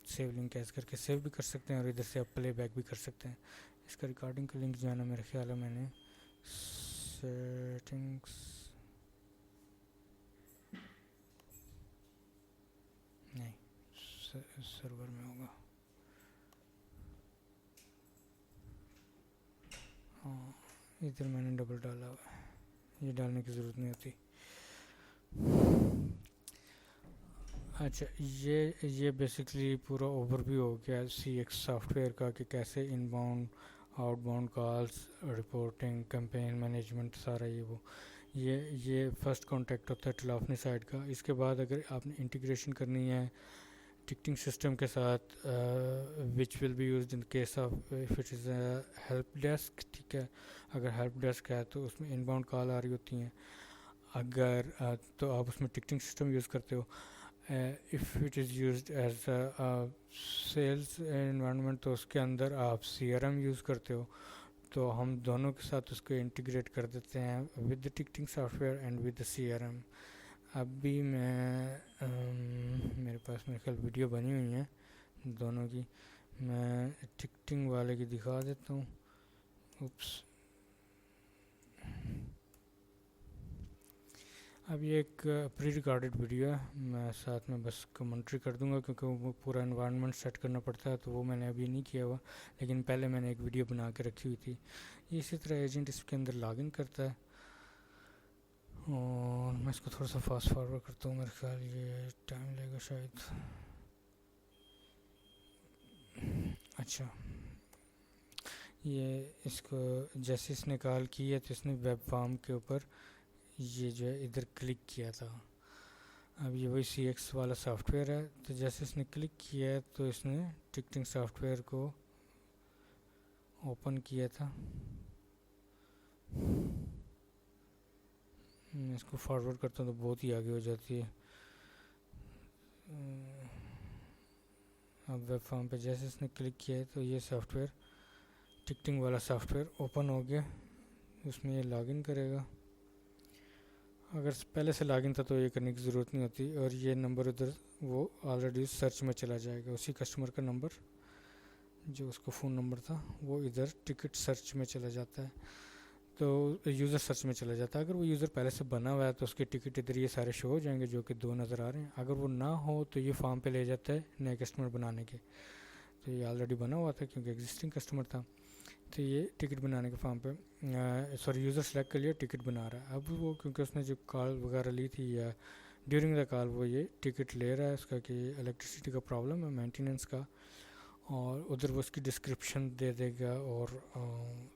سیو لنک ایز کر کے سیو بھی کر سکتے ہیں، اور ادھر سے آپ پلے بیک بھی کر سکتے ہیں. اس کا ریکارڈنگ کا لنک جو ہے نا میرے خیال ہے میں نے سیٹنگس نہیں سرور میں ہوگا، ہاں ادھر میں نے ڈبل ڈالا ہوا ہے، یہ ڈالنے کی ضرورت نہیں ہوتی. اچھا یہ بیسکلی پورا اوور ویو ہو گیا سی ایکس سافٹ ویئر کا کہ کیسے inbound outbound calls, reporting, campaign management, سارا یہ فرسٹ کانٹیکٹ ہوتا ہے ٹیلیفونی سائٹ کا. اس کے بعد اگر آپ نے انٹیگریشن کرنی ہے ٹکٹنگ سسٹم کے ساتھ which will be used in case of if it is help desk, ٹھیک ہے. اگر ہیلپ ڈیسک ہے تو اس میں ان باؤنڈ کال آ رہی ہوتی ہیں، اگر تو آپ اس میں ٹکٹنگ سسٹم یوز کرتے ہو. if it is used as a sales environment تو اس کے اندر آپ سی آر ایم یوز کرتے ہو، تو ہم دونوں کے ساتھ اس کو انٹیگریٹ کر دیتے ہیں with the ticketing software and with the C R M. ابھی میں میرے پاس میرے خیال ویڈیو بنی ہوئی ہیں دونوں کی، میں ٹکٹنگ والے کی دکھا دیتا ہوں. اوپس، اب یہ ایک پری ریکارڈڈ ویڈیو ہے، میں ساتھ میں بس کمنٹری کر دوں گا کیونکہ وہ پورا انوائرمنٹ سیٹ کرنا پڑتا ہے، تو وہ میں نے ابھی نہیں کیا ہوا، لیکن پہلے میں نے ایک ویڈیو بنا کے رکھی ہوئی تھی. اسی طرح ایجنٹ اس کے اندر لاگ ان کرتا ہے، اور میں اس کو تھوڑا سا فاسٹ فارورڈ کرتا ہوں، میرے خیال یہ ٹائم لے گا شاید. اچھا یہ اس کو جیسے اس نے کال کی ہے تو اس نے ویب فارم کے اوپر یہ جو ہے ادھر کلک کیا تھا. اب یہ وہی سی ایکس والا سافٹ ویئر ہے، تو جیسے اس نے کلک کیا ہے تو اس نے ٹکٹنگ سافٹ ویئر کو اوپن کیا تھا. میں اس کو فارورڈ کرتا ہوں تو بہت ہی آگے ہو جاتی ہے. اب ویب فارم پہ جیسے اس نے کلک کیا ہے تو یہ سافٹ ویئر ٹکٹنگ والا سافٹ ویئر اوپن ہو گیا، اس میں یہ لاگ ان کرے گا. اگر پہلے سے لاگ ان تھا تو یہ کرنے کی ضرورت نہیں ہوتی، اور یہ نمبر ادھر وہ آلریڈی سرچ میں چلا جائے گا، اسی کسٹمر کا نمبر جو اس کو فون نمبر تھا وہ ادھر ٹکٹ سرچ میں چلا جاتا ہے، تو یوزر سرچ میں چلا جاتا ہے. اگر وہ یوزر پہلے سے بنا ہوا ہے تو اس کے ٹکٹ ادھر یہ سارے شو ہو جائیں گے جو کہ 2 نظر آ رہے ہیں. اگر وہ نہ ہو تو یہ فارم پہ لے جاتا ہے نئے کسٹمر بنانے کے، تو یہ آلریڈی بنا ہوا تھا کیونکہ ایگزسٹنگ کسٹمر تھا. تو یہ ٹکٹ بنانے کے فارم پہ یوزر سلیکٹ کر لیا، ٹکٹ بنا رہا ہے. اب وہ کیونکہ اس نے جو کال وغیرہ لی تھی یا ڈیورنگ دا کال وہ یہ ٹکٹ لے رہا ہے اس کا کہ الیکٹریسٹی کا پرابلم ہے مینٹیننس کا، اور ادھر وہ اس کی ڈسکرپشن دے دے گا اور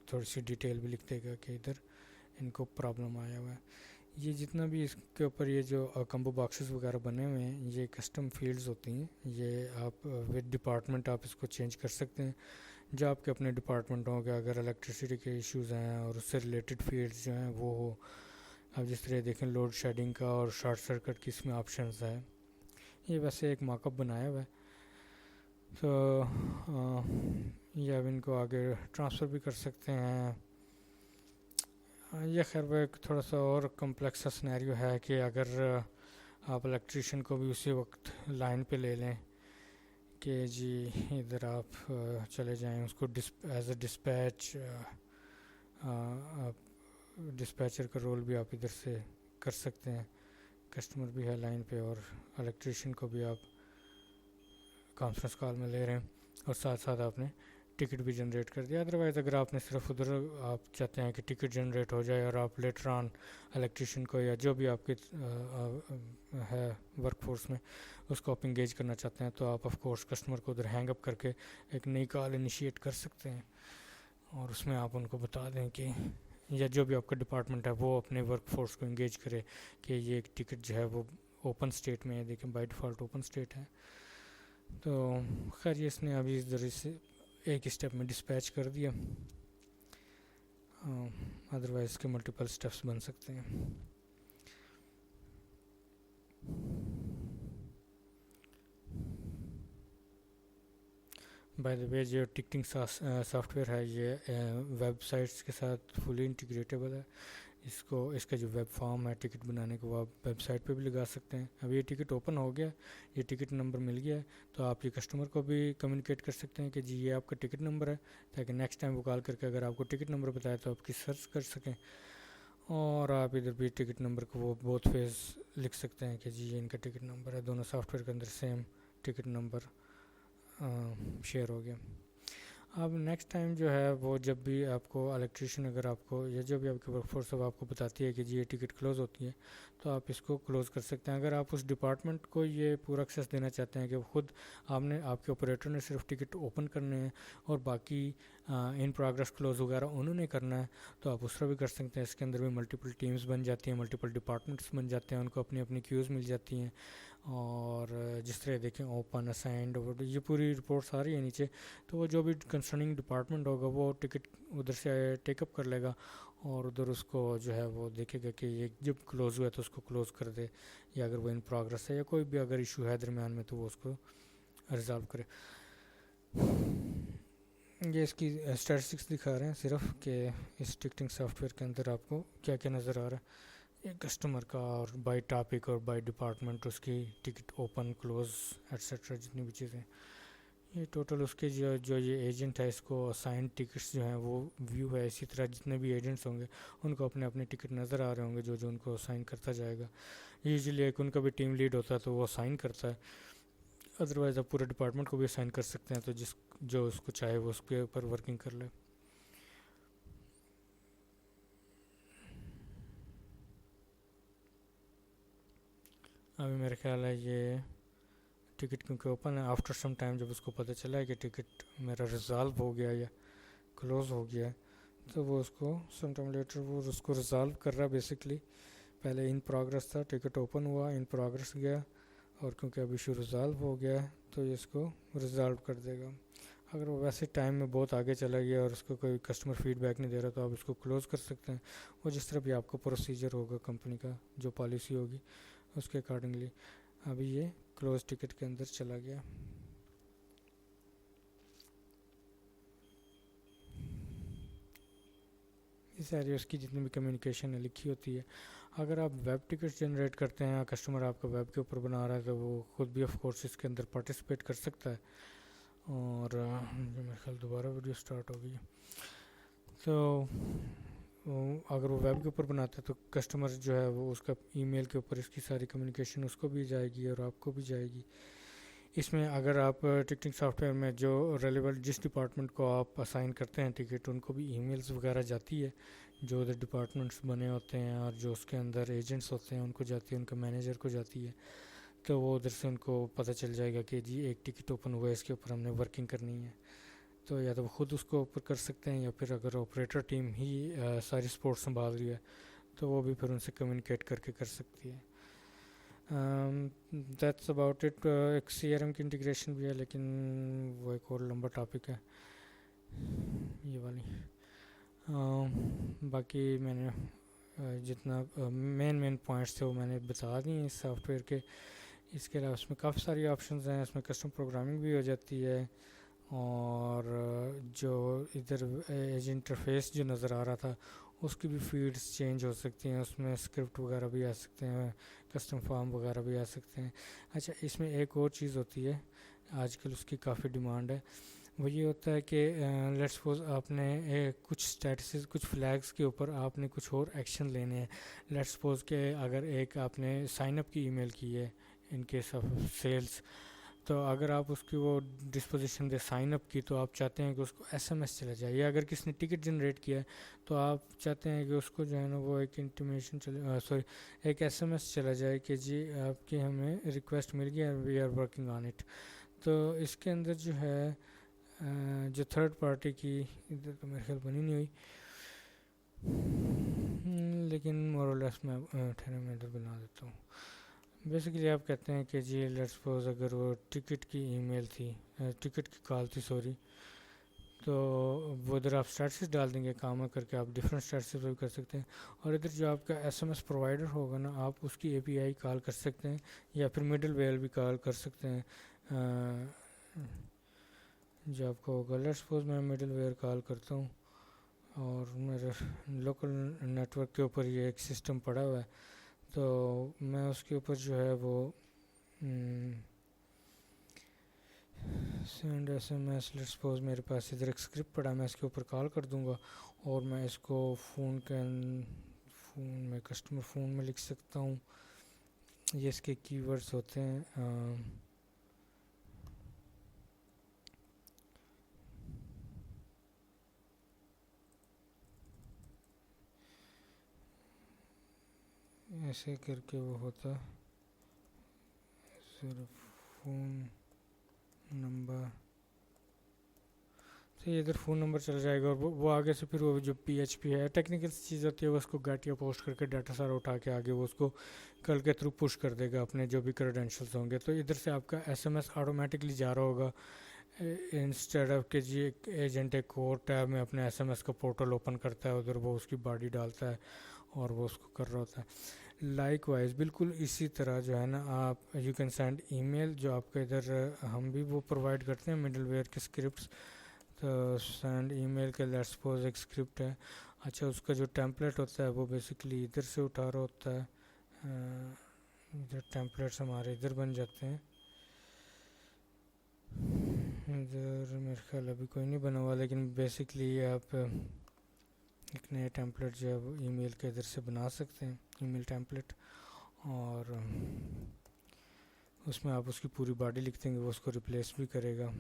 تھوڑی سی ڈیٹیل بھی لکھ دے گا کہ ادھر ان کو پرابلم آیا ہوا ہے. یہ جتنا بھی اس کے اوپر یہ جو کمبو باکسز وغیرہ بنے ہوئے ہیں یہ کسٹم فیلڈز ہوتی ہیں. یہ آپ ود ڈپارٹمنٹ آپ اس کو چینج کر سکتے ہیں جو آپ کے اپنے ڈپارٹمنٹ ہوں گے. اگر الیکٹریسٹی کے ایشوز ہیں اور اس سے ریلیٹڈ فیلڈز جو ہیں وہ ہو، اب جس طرح دیکھیں لوڈ شیڈنگ کا اور شارٹ سرکٹ کی اس میں آپشنز ہیں. یہ ویسے ایک ماک اپ بنایا ہوا ہے، تو یہ اب ان کو آگے ٹرانسفر بھی کر سکتے ہیں. یہ خیر وہ ایک تھوڑا سا اور کمپلیکس سا سنیریو ہے کہ اگر آپ الیکٹریشین کو بھی اسی وقت لائن پہ لے لیں کہ جی ادھر آپ چلے جائیں، اس کو ایز اے ڈسپیچر کا رول بھی آپ ادھر سے کر سکتے ہیں. کسٹمر بھی ہے لائن پہ اور الیکٹریشین کو بھی آپ کانفرنس کال میں لے رہے ہیں اور ساتھ ساتھ آپ نے ٹکٹ بھی جنریٹ کر دیا. ادروائز اگر آپ نے صرف ادھر آپ چاہتے ہیں کہ ٹکٹ جنریٹ ہو جائے اور آپ لیٹر آن الیکٹریشین کو یا جو بھی آپ کے ہے ورک فورس میں اس کو آپ انگیج کرنا چاہتے ہیں، تو آپ آف کورس کسٹمر کو ادھر ہینگ اپ کر کے ایک نئی کال انیشیٹ کر سکتے ہیں اور اس میں آپ ان کو بتا دیں کہ یا جو بھی آپ کا ڈپارٹمنٹ ہے وہ اپنے ورک فورس کو انگیج کرے کہ یہ ایک ٹکٹ جو ہے وہ اوپن اسٹیٹ میں ہے. دیکھیں بائی ڈیفالٹ اوپن اسٹیٹ ہے. تو خیر یہ اس نے ابھی اس ذریعے سے ایک اسٹیپ میں ڈسپیچ کر دیا، ادروائز اس کے ملٹیپل اسٹیپس بن سکتے ہیں. بائی دا وے جو ٹکٹنگ سافٹ ویئر ہے یہ ویب سائٹس کے ساتھ فلی انٹیگریٹیبل ہے. اس کا جو ویب فارم ہے ٹکٹ بنانے کو وہ آپ ویب سائٹ پہ بھی لگا سکتے ہیں. اب یہ ٹکٹ اوپن ہو گیا، یہ ٹکٹ نمبر مل گیا ہے، تو آپ یہ کسٹمر کو بھی کمیونیکیٹ کر سکتے ہیں کہ جی یہ آپ کا ٹکٹ نمبر ہے، تاکہ نیکسٹ ٹائم وہ کال کر کے اگر آپ کو ٹکٹ نمبر بتائے تو آپ کی سرچ کر سکیں. اور آپ ادھر بھی ٹکٹ نمبر کو وہ بوتھ فیز لکھ سکتے ہیں کہ جی یہ ان کا ٹکٹ نمبر ہے. دونوں سافٹ ویئر کے اندر سیم ٹکٹ نمبر شیئر ہو گیا. اب نیکسٹ ٹائم جو ہے وہ جب بھی آپ کو الیکٹریشین اگر آپ کو یا جو بھی آپ کی ورک فورس اب آپ کو بتاتی ہے کہ جی یہ ٹکٹ کلوز ہوتی ہے تو آپ اس کو کلوز کر سکتے ہیں. اگر آپ اس ڈپارٹمنٹ کو یہ پورا ایکسیس دینا چاہتے ہیں کہ خود آپ کے آپریٹر نے صرف ٹکٹ اوپن کرنے ہیں اور باقی ان پروگرس کلوز وغیرہ انہوں نے کرنا ہے، تو آپ اس طرح بھی کر سکتے ہیں. اس کے اندر بھی ملٹیپل ٹیمز بن جاتی ہیں، ملٹیپل ڈپارٹمنٹس بن جاتے ہیں، ان کو اپنی اپنی کیوز مل جاتی ہیں. اور جس طرح دیکھیں اوپن اسائنڈ یہ پوری رپورٹس آ رہی ہے نیچے، تو وہ جو بھی کنسرننگ ڈپارٹمنٹ ہوگا وہ ٹکٹ ادھر سے ٹیک اپ کر لے گا اور ادھر اس کو جو ہے وہ دیکھے گا کہ یہ جب کلوز ہوا ہے تو اس کو کلوز کر دے، یا اگر وہ ان پروگرس ہے یا کوئی بھی اگر ایشو ہے درمیان میں تو وہ اس کو ریزالو کرے. یہ اس کی اسٹیٹسٹکس دکھا رہے ہیں صرف کہ اس ٹکٹنگ سافٹ ویئر کے اندر آپ کو کیا کیا نظر آ رہا ہے. یہ کسٹمر کا اور بائی ٹاپک اور بائی ڈپارٹمنٹ اس کی ٹکٹ اوپن کلوز ایٹسٹرا جتنی بھی چیزیں، یہ ٹوٹل اس کے جو یہ ایجنٹ ہے اس کو اسائن ٹکٹس جو ہیں وہ ویو ہے. اسی طرح جتنے بھی ایجنٹس ہوں گے ان کو اپنے اپنے ٹکٹ نظر آ رہے ہوں گے جو ان کو اسائن کرتا جائے گا. یوزلی ایک ان کا بھی ٹیم لیڈ ہوتا ہے تو وہ اسائن کرتا ہے، ادروائز آپ پورے ڈپارٹمنٹ کو بھی اسائن کر سکتے ہیں، تو جو اس کو چاہے وہ اس کے اوپر ورکنگ کر لے. ابھی میرا خیال ہے یہ ٹکٹ کیونکہ اوپن ہے، آفٹر سم ٹائم جب اس کو پتہ چلا ہے کہ ٹکٹ میرا ریزالو ہو گیا یا کلوز ہو گیا ہے تو وہ اس کو سم ٹائم لیٹر وہ اس کو ریزالو کر رہا ہے. بیسکلی پہلے ان پروگرس تھا، ٹکٹ اوپن ہوا، ان پروگرس گیا، اور کیونکہ اب ایشو ریزالو ہو گیا ہے تو یہ اس کو ریزالو کر دے گا. اگر وہ ویسے ٹائم میں بہت آگے چلا گیا اور اس کو کوئی کسٹمر فیڈ بیک نہیں دے رہا تو آپ اس کو کلوز کر سکتے ہیں. وہ جس طرح بھی آپ کو پروسیجر ہوگا کمپنی کا جو پالیسی ہوگی اس کے اکارڈنگلی. ابھی یہ کلوز ٹکٹ کے اندر چلا گیا. یہ ساری اس کی جتنی بھی کمیونیکیشن ہے لکھی ہوتی ہے. اگر آپ ویب ٹکٹ جنریٹ کرتے ہیں، کسٹمر آپ کا ویب کے اوپر بنا رہا ہے تو وہ خود بھی آف کورس اس کے اندر پارٹیسپیٹ کر سکتا ہے. اور میرے خیال دوبارہ ویڈیو سٹارٹ ہو گئی. تو اگر وہ ویب کے اوپر بناتا ہے تو کسٹمر جو ہے وہ اس کا ای میل کے اوپر اس کی ساری کمیونیکیشن اس کو بھی جائے گی اور آپ کو بھی جائے گی. اس میں اگر آپ ٹکٹنگ سافٹ ویئر میں جو ریلیونٹ جس ڈپارٹمنٹ کو آپ اسائن کرتے ہیں ٹکٹ، ان کو بھی ای میلز وغیرہ جاتی ہے، جو ادھر ڈپارٹمنٹس بنے ہوتے ہیں اور جو اس کے اندر ایجنٹس ہوتے ہیں ان کو جاتی ہے، ان کا مینیجر کو جاتی ہے، تو وہ ادھر سے ان کو پتہ چل جائے گا کہ جی ایک ٹکٹ اوپن ہوا ہے، اس کے اوپر ہم نے ورکنگ کرنی ہے، تو یا تو وہ خود اس کو اوپر کر سکتے ہیں، یا پھر اگر آپریٹر ٹیم ہی ساری سپورٹ سنبھال رہی ہے تو وہ بھی پھر ان سے کمیونیکیٹ کر کے کر سکتی ہے۔ That's about it. ایک سی آر ایم کی انٹیگریشن بھی ہے، لیکن وہ ایک اور لمبا ٹاپک ہے یہ والی۔ باقی میں نے جتنا مین پوائنٹس تھے وہ میں نے بتا دی ہیں اس سافٹ ویئر کے۔ اس کے علاوہ اس میں کافی ساری آپشنز ہیں، اس میں کسٹم پروگرامنگ بھی ہو جاتی ہے، اور جو ادھر ایج انٹرفیس جو نظر آ رہا تھا اس کی بھی فیڈز چینج ہو سکتی ہیں، اس میں اسکرپٹ وغیرہ بھی آ سکتے ہیں، کسٹم فارم وغیرہ بھی آ سکتے ہیں۔ اچھا، اس میں ایک اور چیز ہوتی ہے آج کل، اس کی کافی ڈیمانڈ ہے، وہ یہ ہوتا ہے کہ لیٹس سپوز آپ نے کچھ اسٹیٹسز، کچھ فلیگز کے اوپر آپ نے کچھ اور ایکشن لینے ہیں۔ لیٹس سپوز کہ اگر ایک آپ نے سائن اپ کی ای میل کی ہے ان کیس آف سیلز، تو اگر آپ اس کی وہ ڈسپوزیشن دے سائن اپ کی، تو آپ چاہتے ہیں کہ اس کو ایس ایم ایس چلا جائے، یا اگر کس نے ٹکٹ جنریٹ کیا ہے تو آپ چاہتے ہیں کہ اس کو جو ہے نا وہ ایک انٹیمیشن ایک ایس ایم ایس چلا جائے کہ جی آپ کی ہمیں ریکویسٹ مل گئی ہے، we are working on it. تو اس کے اندر جو ہے جو تھرڈ پارٹی کی، ادھر تو میرے خیال بنی نہیں ہوئی، لیکن مور اور لیس میں ادھر بنا دیتا ہوں۔ بیسیکلی آپ کہتے ہیں کہ جی لیٹس سپوز اگر وہ ٹکٹ کی ای میل تھی، ٹکٹ کی کال تھی سوری، تو وہ ادھر آپ اسٹیٹس ڈال دیں گے، کام کر کے آپ ڈفرینٹ اسٹیٹس بھی کر سکتے ہیں، اور ادھر جو آپ کا ایس ایم ایس پرووائڈر ہوگا نا، آپ اس کی اے پی آئی کال کر سکتے ہیں، یا پھر مڈل ویئر بھی کال کر سکتے ہیں۔ جو آپ کو ہوگا، لیٹس سپوز میں مڈل ویئر کال کرتا ہوں، اور میرے لوکل نیٹ ورک کے اوپر یہ ایک سسٹم پڑا ہوا ہے، تو میں اس کے اوپر جو ہے وہ send S M S, let's suppose میرے پاس ادھر ایک اسکرپٹ پڑا ہے، میں اس کے اوپر کال کر دوں گا، اور میں اس کو فون میں کسٹمر فون میں لکھ سکتا ہوں۔ یہ اس کے کی ورڈز ہوتے ہیں، ایسے کر کے وہ ہوتا صرف فون نمبر، تو یہ ادھر فون نمبر چلا جائے گا، اور وہ آگے سے پھر وہ جو پی ایچ پی ہے ٹیکنیکل چیز ہوتی ہے، وہ اس کو گیٹ یا پوسٹ کر کے ڈاٹا سارا اٹھا کے آگے وہ اس کو کل کے تھرو پش کر دے گا اپنے جو بھی کریڈینشلز ہوں گے، تو ادھر سے آپ کا ایس ایم ایس آٹومیٹکلی جا رہا ہوگا، انسٹیڈ آف کہ جی ایک ایجنٹ ایک اور ٹیب میں اپنے ایس ایم ایس کا پورٹل اوپن کرتا ہے، ادھر وہ اس کی باڈی ڈالتا ہے اور وہ اس کو کر رہا ہوتا ہے۔ لائک وائز بالکل اسی طرح جو ہے نا آپ یو کین سینڈ ای میل، جو آپ کا ادھر ہم بھی وہ پرووائڈ کرتے ہیں مڈل ویئر کے اسکرپٹس، تو سینڈ ای میل کے لیٹس سپوز ایک اسکرپٹ ہے۔ اچھا، اس کا جو ٹیمپلیٹ ہوتا ہے وہ بیسیکلی ادھر سے اٹھا رہا ہوتا ہے، ادھر ٹیمپلیٹس ہمارے ادھر بن جاتے ہیں، ادھر میرے خیال ابھی کوئی نہیں بنا ہوا، لیکن بیسیکلی آپ ایک نیا ٹیمپلیٹ جو ہے وہ ای میل کے ادھر سے بنا سکتے ہیں، ای میل ٹیمپلیٹ، اور اس میں آپ اس کی پوری باڈی لکھ دیں گے، وہ اس کو ریپلیس بھی کرے گا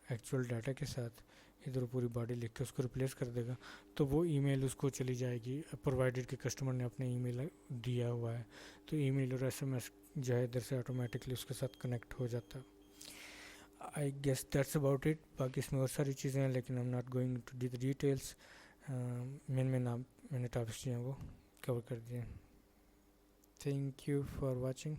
ایکچوئل ڈاٹا کے ساتھ، ادھر پوری باڈی لکھ کے اس کو ریپلیس کر دے گا، تو وہ ای میل اس کو چلی جائے گی پرووائڈر کے کسٹمر نے اپنے ای میل دیا ہوا ہے، تو ای میل اور ایس ایم ایس جو ہے ادھر سے آٹومیٹکلی اس کے ساتھ کنیکٹ ہو جاتا ہے۔ I guess that's about it. باقی اس میں اور ساری چیزیں ہیں، لیکن I'm not going to the details۔ میں نے ٹاپکس جو ہیں وہ کور کر دیے۔ Thank you for watching.